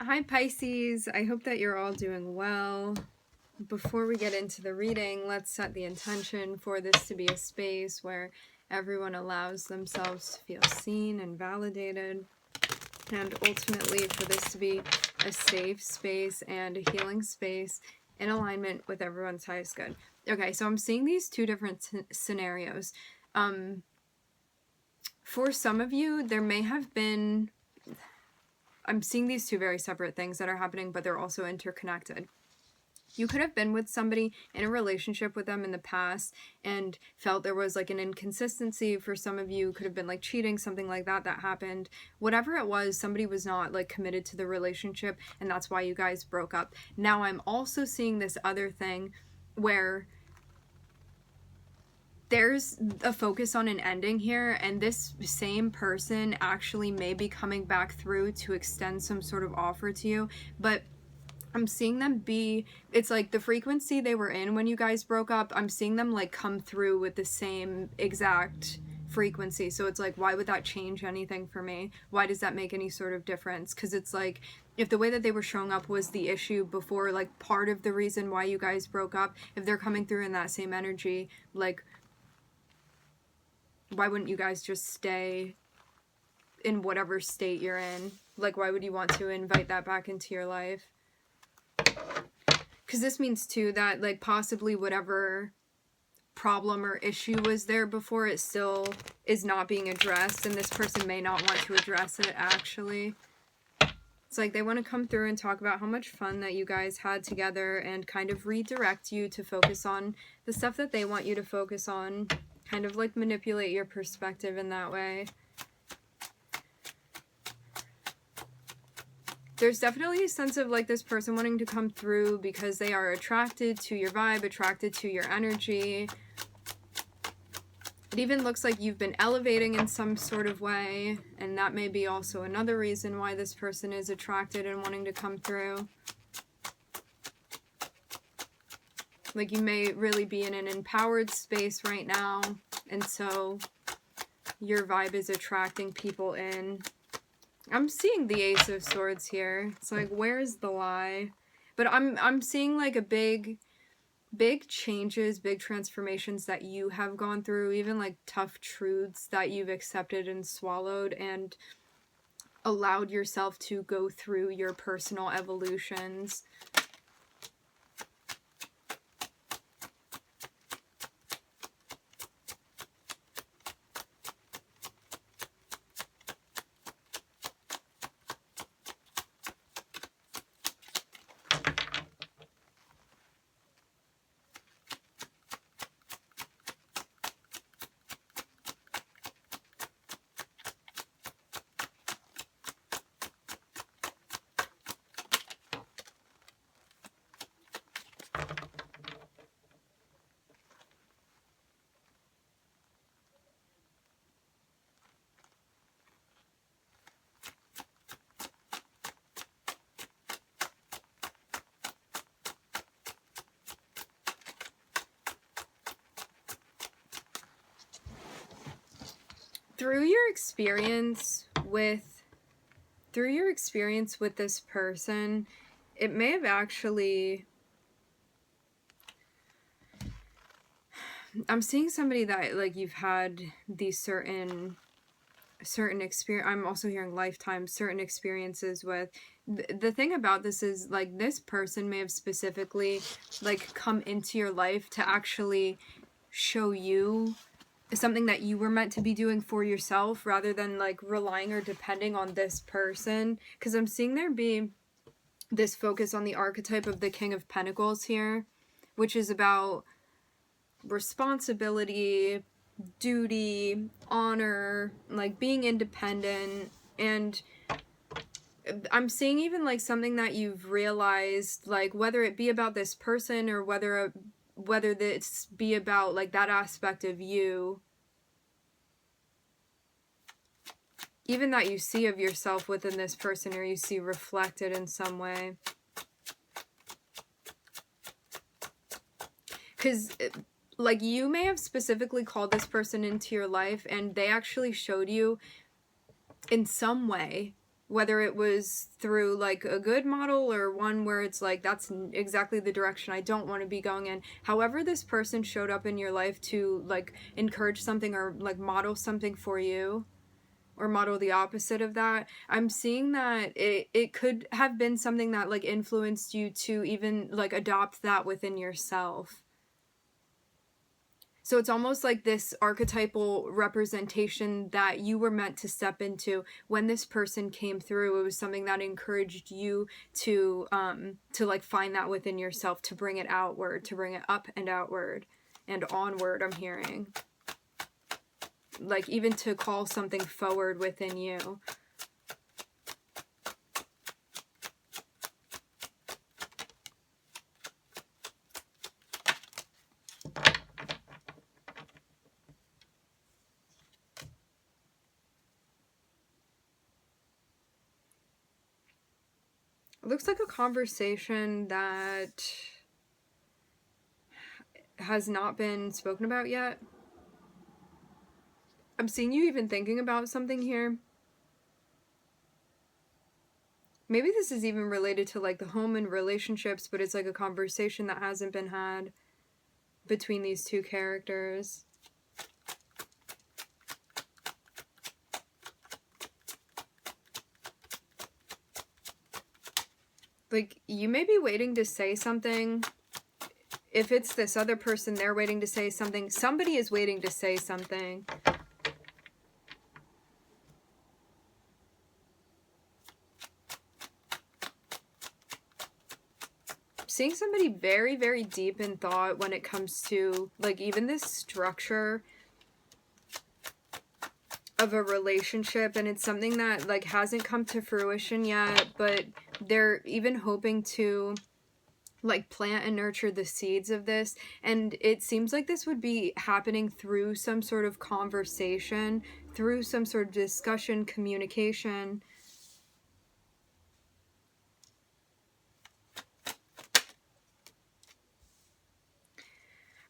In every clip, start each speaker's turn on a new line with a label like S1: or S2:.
S1: Hi Pisces, I hope that you're all doing well. Before we get into the reading, let's set the intention for this to be a space where everyone allows themselves to feel seen and validated, and ultimately for this to be a safe space and a healing space in alignment with everyone's highest good. Okay, so I'm seeing these two different scenarios. For some of you, there may have been... I'm seeing these two very separate things that are happening, but they're also interconnected. You could have been with somebody in a relationship with them in the past and felt there was like an inconsistency. For some of you, could have been like cheating, something like that happened. Whatever it was, somebody was not like committed to the relationship, and that's why you guys broke up. Now I'm also seeing this other thing where there's a focus on an ending here, and this same person actually may be coming back through to extend some sort of offer to you, but I'm seeing them be, it's like the frequency they were in when you guys broke up, I'm seeing them like come through with the same exact frequency. So it's like, why would that change anything for me? Why does that make any sort of difference? Because it's like, if the way that they were showing up was the issue before, like part of the reason why you guys broke up, if they're coming through in that same energy, like, why wouldn't you guys just stay in whatever state you're in? Like, why would you want to invite that back into your life? Because this means too that like possibly whatever problem or issue was there before, it still is not being addressed, and this person may not want to address it actually. It's like they want to come through and talk about how much fun that you guys had together and kind of redirect you to focus on the stuff that they want you to focus on. Kind of like manipulate your perspective in that way. There's definitely a sense of like this person wanting to come through because they are attracted to your vibe, attracted to your energy. It even looks like you've been elevating in some sort of way, and that may be also another reason why this person is attracted and wanting to come through. Like you may really be in an empowered space right now, and so your vibe is attracting people in. I'm seeing the Ace of Swords here. It's like, where's the lie? But I'm seeing like a big changes, big transformations that you have gone through, even like tough truths that you've accepted and swallowed and allowed yourself to go through your personal evolutions. Through your experience with this person, it may have actually... I'm seeing somebody that like you've had these certain experience. I'm also hearing lifetime, certain experiences with. The thing about this is like this person may have specifically like come into your life to actually show you something that you were meant to be doing for yourself rather than like relying or depending on this person. Because I'm seeing there be this focus on the archetype of the King of Pentacles here, which is about responsibility, duty, honor, like being independent. And I'm seeing even like something that you've realized, like whether it be about this person or whether this be about like that aspect of you, even that you see of yourself within this person or you see reflected in some way. Because like you may have specifically called this person into your life and they actually showed you in some way whether it was through like a good model or one where it's like that's exactly the direction I don't want to be going in. However this person showed up in your life to like encourage something or like model something for you, or model the opposite of that, I'm seeing that it could have been something that like influenced you to even like adopt that within yourself. So it's almost like this archetypal representation that you were meant to step into. When this person came through, it was something that encouraged you to like find that within yourself, to bring it outward, to bring it up and outward and onward. I'm hearing like even to call something forward within you. It looks like a conversation that has not been spoken about yet. I'm seeing you even thinking about something here. Maybe this is even related to like the home and relationships, but it's like a conversation that hasn't been had between these two characters. Like, you may be waiting to say something. If it's this other person, they're waiting to say something. Somebody is waiting to say something. Seeing somebody very, very deep in thought when it comes to, like, even this structure of a relationship, and it's something that, like, hasn't come to fruition yet, but they're even hoping to, like, plant and nurture the seeds of this, and it seems like this would be happening through some sort of conversation, through some sort of discussion, communication.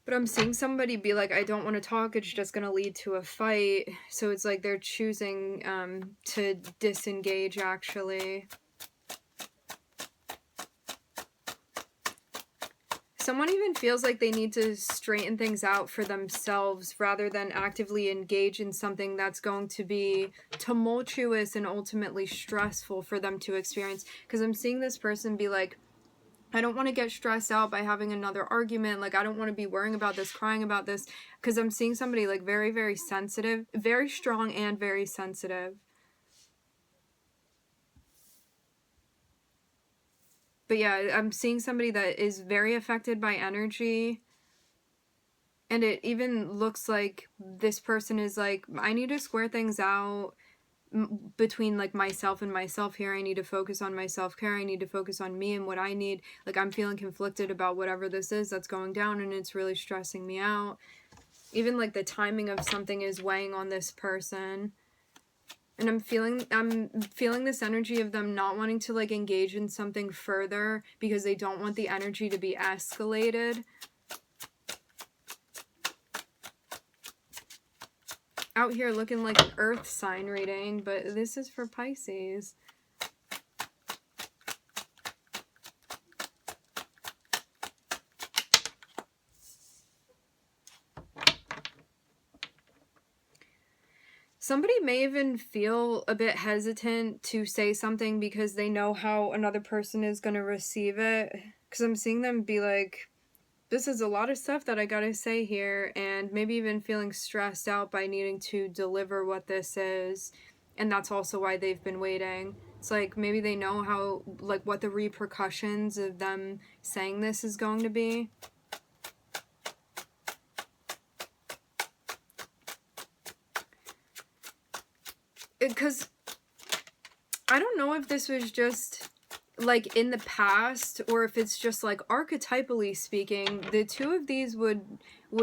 S1: But I'm seeing somebody be like, I don't want to talk, it's just going to lead to a fight. So it's like they're choosing to disengage, actually. Someone even feels like they need to straighten things out for themselves rather than actively engage in something that's going to be tumultuous and ultimately stressful for them to experience. Because I'm seeing this person be like, I don't want to get stressed out by having another argument. Like, I don't want to be worrying about this, crying about this. Because I'm seeing somebody, like, very, very sensitive, very strong and very sensitive. But yeah, I'm seeing somebody that is very affected by energy. And it even looks like this person is like, I need to square things out between like myself and myself here. I need to focus on my self-care. I need to focus on me and what I need. Like, I'm feeling conflicted about whatever this is that's going down, and it's really stressing me out. Even like the timing of something is weighing on this person. And I'm feeling this energy of them not wanting to like engage in something further because they don't want the energy to be escalated. Out here looking like an earth sign reading, but this is for Pisces. Somebody may even feel a bit hesitant to say something because they know how another person is going to receive it. Because I'm seeing them be like, this is a lot of stuff that I gotta say here, and maybe even feeling stressed out by needing to deliver what this is. And that's also why they've been waiting. It's like maybe they know how, like, what the repercussions of them saying this is going to be. Because I don't know if this was just like in the past or if it's just like archetypally speaking, the two of these would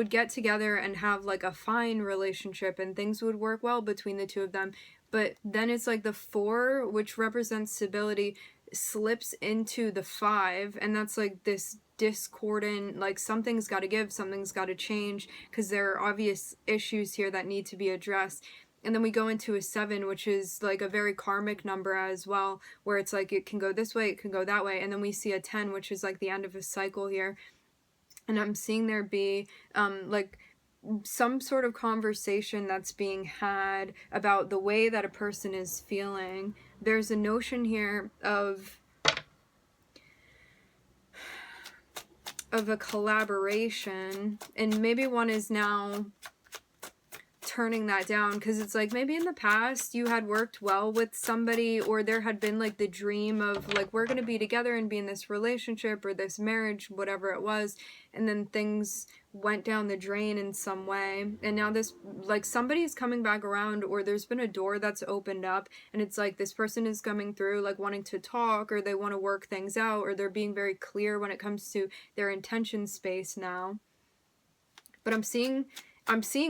S1: get together and have like a fine relationship and things would work well between the two of them. But then it's like the 4, which represents stability, slips into the 5, and that's like this discordant, like something's got to give, something's got to change, because there are obvious issues here that need to be addressed. And then we go into a 7, which is like a very karmic number as well, where it's like it can go this way, it can go that way. And then we see a 10, which is like the end of a cycle here. And I'm seeing there be like some sort of conversation that's being had about the way that a person is feeling. There's a notion here of a collaboration, and maybe one is now turning that down, because it's like maybe in the past you had worked well with somebody, or there had been like the dream of like, we're going to be together and be in this relationship or this marriage, whatever it was, and then things went down the drain in some way, and now this, like, somebody's coming back around, or there's been a door that's opened up, and it's like this person is coming through, like wanting to talk, or they want to work things out, or they're being very clear when it comes to their intention space now. But I'm seeing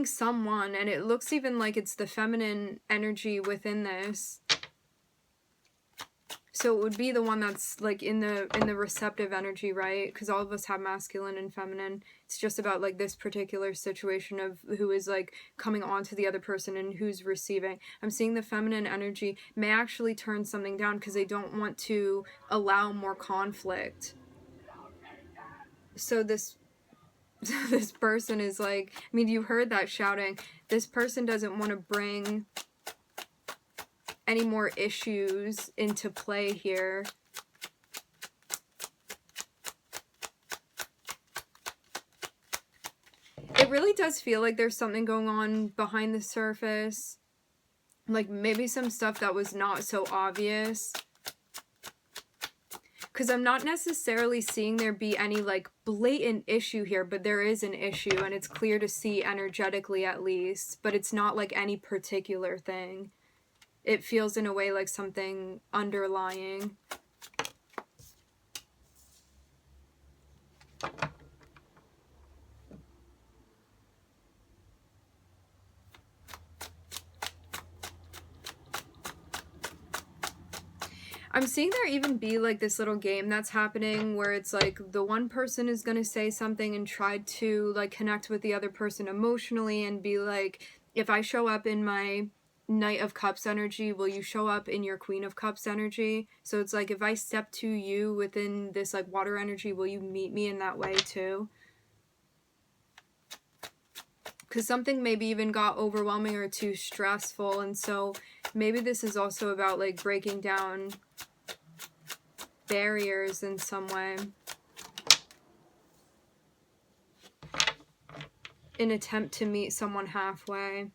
S1: someone, and it looks even like it's the feminine energy within this. So it would be the one that's like in the receptive energy, right? Because all of us have masculine and feminine. It's just about like this particular situation of who is like coming on to the other person and who's receiving. I'm seeing the feminine energy may actually turn something down because they don't want to allow more conflict. So this person is like, I mean, you heard that shouting. This person doesn't want to bring any more issues into play here. It really does feel like there's something going on behind the surface. Like maybe some stuff that was not so obvious. Because I'm not necessarily seeing there be any like blatant issue here, but there is an issue, and it's clear to see energetically at least, but it's not like any particular thing. It feels in a way like something underlying. I'm seeing there even be like this little game that's happening where it's like the one person is going to say something and try to like connect with the other person emotionally and be like, if I show up in my Knight of Cups energy, will you show up in your Queen of Cups energy? So it's like, if I step to you within this like water energy, will you meet me in that way too? Because something maybe even got overwhelming or too stressful, and so maybe this is also about like breaking down barriers in some way, in attempt to meet someone halfway.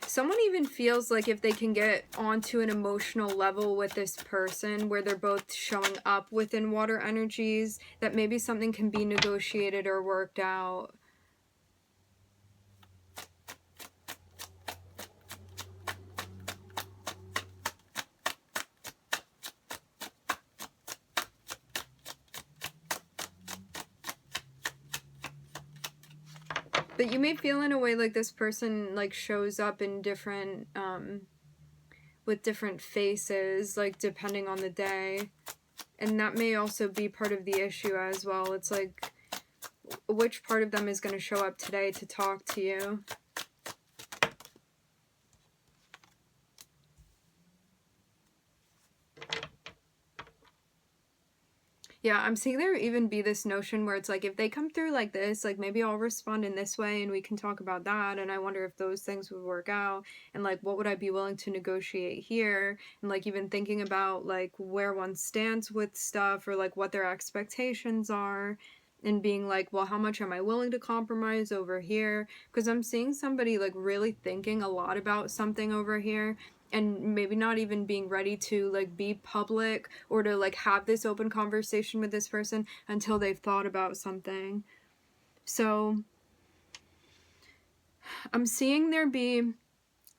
S1: Someone even feels like if they can get onto an emotional level with this person where they're both showing up within water energies, that maybe something can be negotiated or worked out. But you may feel in a way like this person like shows up in different, with different faces, like depending on the day. And that may also be part of the issue as well. It's like, which part of them is going to show up today to talk to you? Yeah, I'm seeing there even be this notion where it's like, if they come through like this, like maybe I'll respond in this way and we can talk about that. And I wonder if those things would work out, and like, what would I be willing to negotiate here? And like, even thinking about like where one stands with stuff, or like what their expectations are, and being like, well, how much am I willing to compromise over here? Because I'm seeing somebody like really thinking a lot about something over here, and maybe not even being ready to like be public or to like have this open conversation with this person until they've thought about something. So I'm seeing there be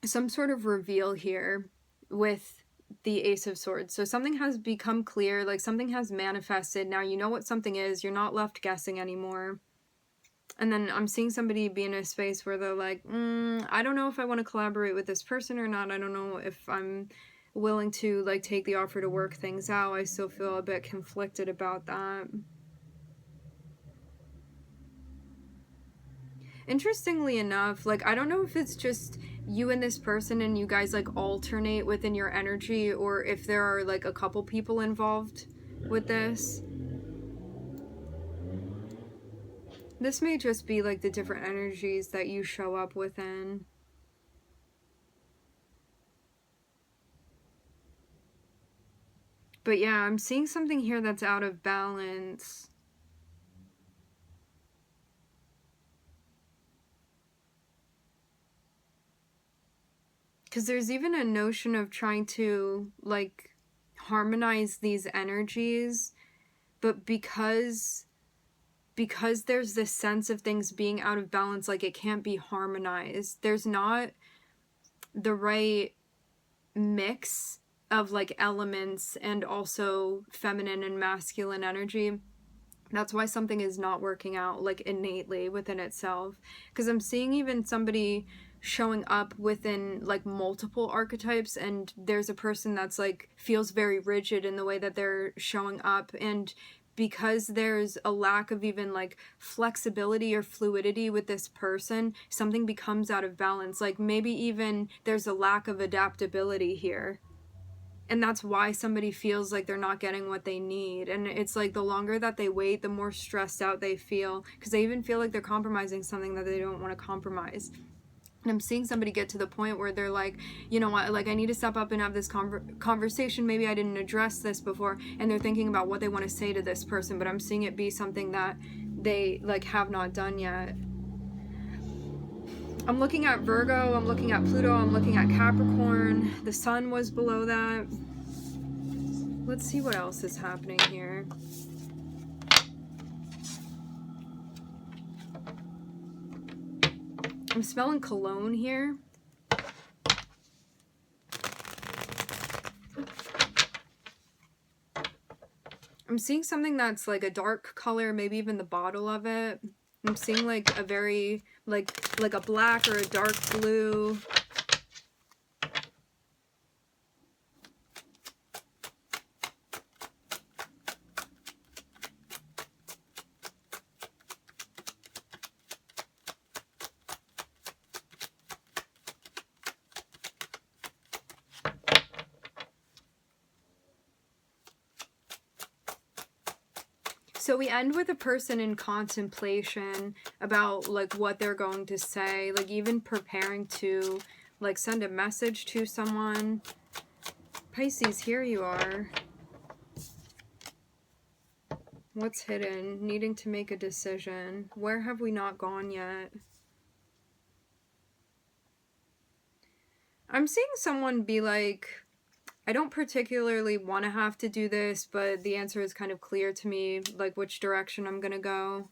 S1: some sort of reveal here with the Ace of Swords. So something has become clear, like something has manifested. Now you know what something is. You're not left guessing anymore. And then I'm seeing somebody be in a space where they're like, I don't know if I want to collaborate with this person or not. I don't know if I'm willing to like take the offer to work things out. I still feel a bit conflicted about that. Interestingly enough, like, I don't know if it's just you and this person and you guys like alternate within your energy, or if there are like a couple people involved with this. This may just be like the different energies that you show up within. But yeah, I'm seeing something here that's out of balance. Because there's even a notion of trying to like harmonize these energies, but because there's this sense of things being out of balance, like it can't be harmonized. There's not the right mix of like elements and also feminine and masculine energy. That's why something is not working out like innately within itself. Because I'm seeing even somebody showing up within like multiple archetypes, and there's a person that's like feels very rigid in the way that they're showing up, and because there's a lack of even like flexibility or fluidity with this person, something becomes out of balance. Like maybe even there's a lack of adaptability here, and that's why somebody feels like they're not getting what they need. And it's like the longer that they wait, the more stressed out they feel, because they even feel like they're compromising something that they don't want to compromise. And I'm seeing somebody get to the point where they're like, you know what, like I need to step up and have this conversation. Maybe I didn't address this before, and they're thinking about what they want to say to this person, but I'm seeing it be something that they like have not done yet. I'm looking at Virgo, I'm looking at Pluto, I'm looking at Capricorn. The sun was below that. Let's see what else is happening here. I'm smelling cologne here. I'm seeing something that's like a dark color, maybe even the bottle of it. I'm seeing like a very, like a black or a dark blue. So we end with a person in contemplation about like what they're going to say, like even preparing to like send a message to someone. Pisces, here you are. What's hidden? Needing to make a decision. Where have we not gone yet? I'm seeing someone be like, I don't particularly want to have to do this, but the answer is kind of clear to me, like which direction I'm gonna go.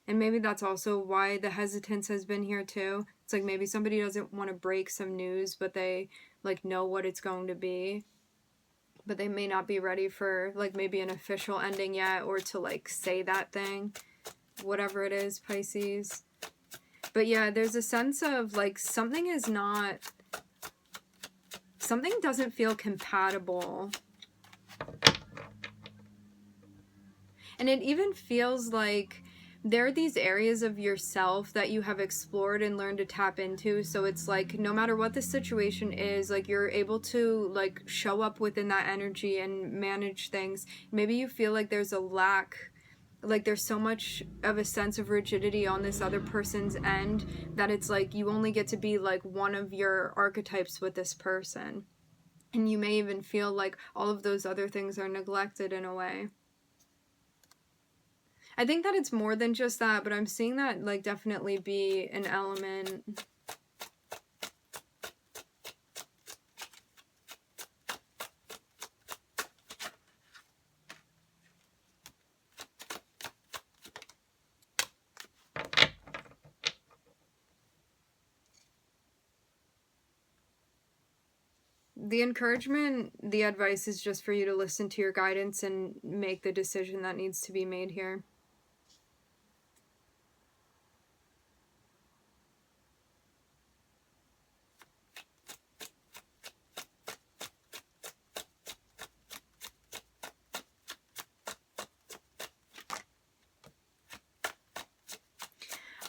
S1: And maybe that's also why the hesitance has been here too. It's like maybe somebody doesn't want to break some news, but they like know what it's going to be. But they may not be ready for like maybe an official ending yet, or to like say that thing. Whatever it is, Pisces. But yeah, there's a sense of like something doesn't feel compatible. And it even feels like there are these areas of yourself that you have explored and learned to tap into. So it's like no matter what the situation is, like you're able to like show up within that energy and manage things. Maybe you feel like there's a lack, like there's so much of a sense of rigidity on this other person's end that it's like you only get to be like one of your archetypes with this person. And you may even feel like all of those other things are neglected in a way. I think that it's more than just that, but I'm seeing that like definitely be an element. The encouragement, the advice is just for you to listen to your guidance and make the decision that needs to be made here.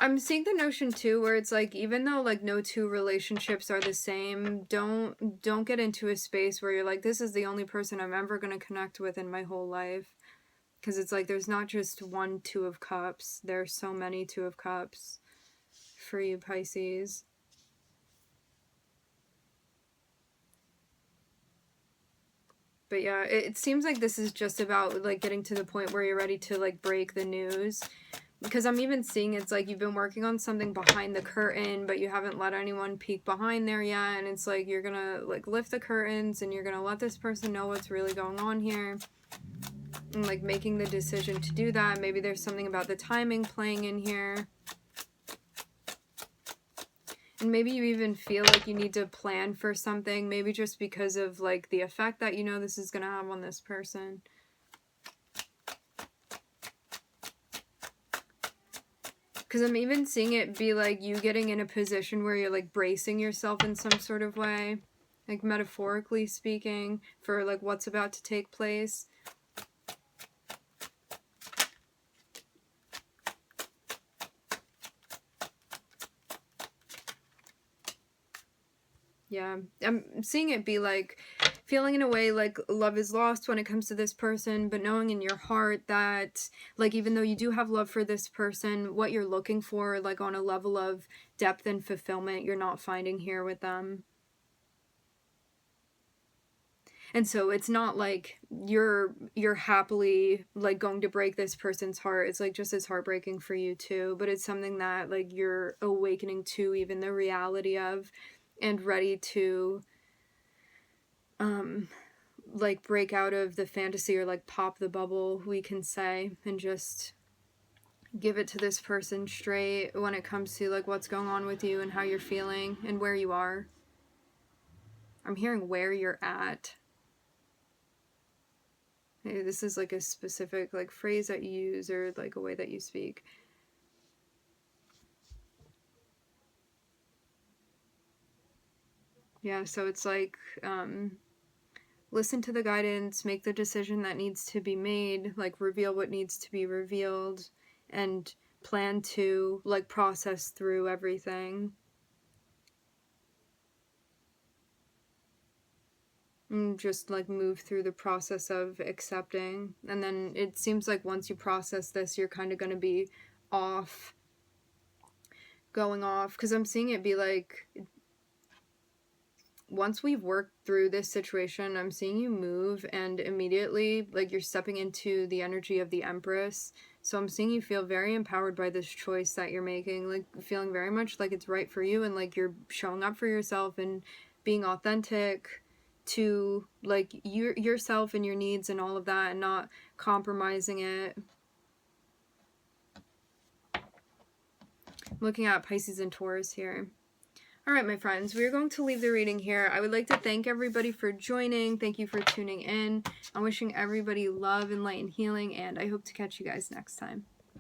S1: I'm seeing the notion too where it's like, even though like no two relationships are the same, don't get into a space where you're like, this is the only person I'm ever going to connect with in my whole life. Because it's like, there's not just one Two of Cups. There's so many Two of Cups for you, Pisces. But yeah, it seems like this is just about like getting to the point where you're ready to like break the news. Because I'm even seeing it's like you've been working on something behind the curtain, but you haven't let anyone peek behind there yet. And it's like you're gonna like lift the curtains and you're gonna let this person know what's really going on here. And like making the decision to do that. Maybe there's something about the timing playing in here. And maybe you even feel like you need to plan for something. Maybe just because of like the effect that you know this is gonna have on this person. Because I'm even seeing it be like you getting in a position where you're like bracing yourself in some sort of way. Like metaphorically speaking, for like what's about to take place. Yeah, I'm seeing it be like feeling in a way like love is lost when it comes to this person, but knowing in your heart that like even though you do have love for this person, what you're looking for like on a level of depth and fulfillment, you're not finding here with them. And so it's not like you're happily like going to break this person's heart. It's like just as heartbreaking for you too, but it's something that like you're awakening to even the reality of, and ready to like break out of the fantasy or like pop the bubble, we can say, and just give it to this person straight when it comes to like what's going on with you and how you're feeling and where you are. I'm hearing where you're at. Maybe this is like a specific like phrase that you use or like a way that you speak. Yeah, so it's like listen to the guidance, make the decision that needs to be made, like reveal what needs to be revealed, and plan to like process through everything. And just like move through the process of accepting. And then it seems like once you process this, you're kind of going to be going off. Because I'm seeing it be like, once we've worked through this situation, I'm seeing you move and immediately like you're stepping into the energy of the Empress. So I'm seeing you feel very empowered by this choice that you're making, like feeling very much like it's right for you and like you're showing up for yourself and being authentic to like yourself and your needs and all of that, and not compromising it. Looking at Pisces and Taurus here. Alright, my friends, we're going to leave the reading here. I would like to thank everybody for joining. Thank you for tuning in. I'm wishing everybody love and light and healing, and I hope to catch you guys next time.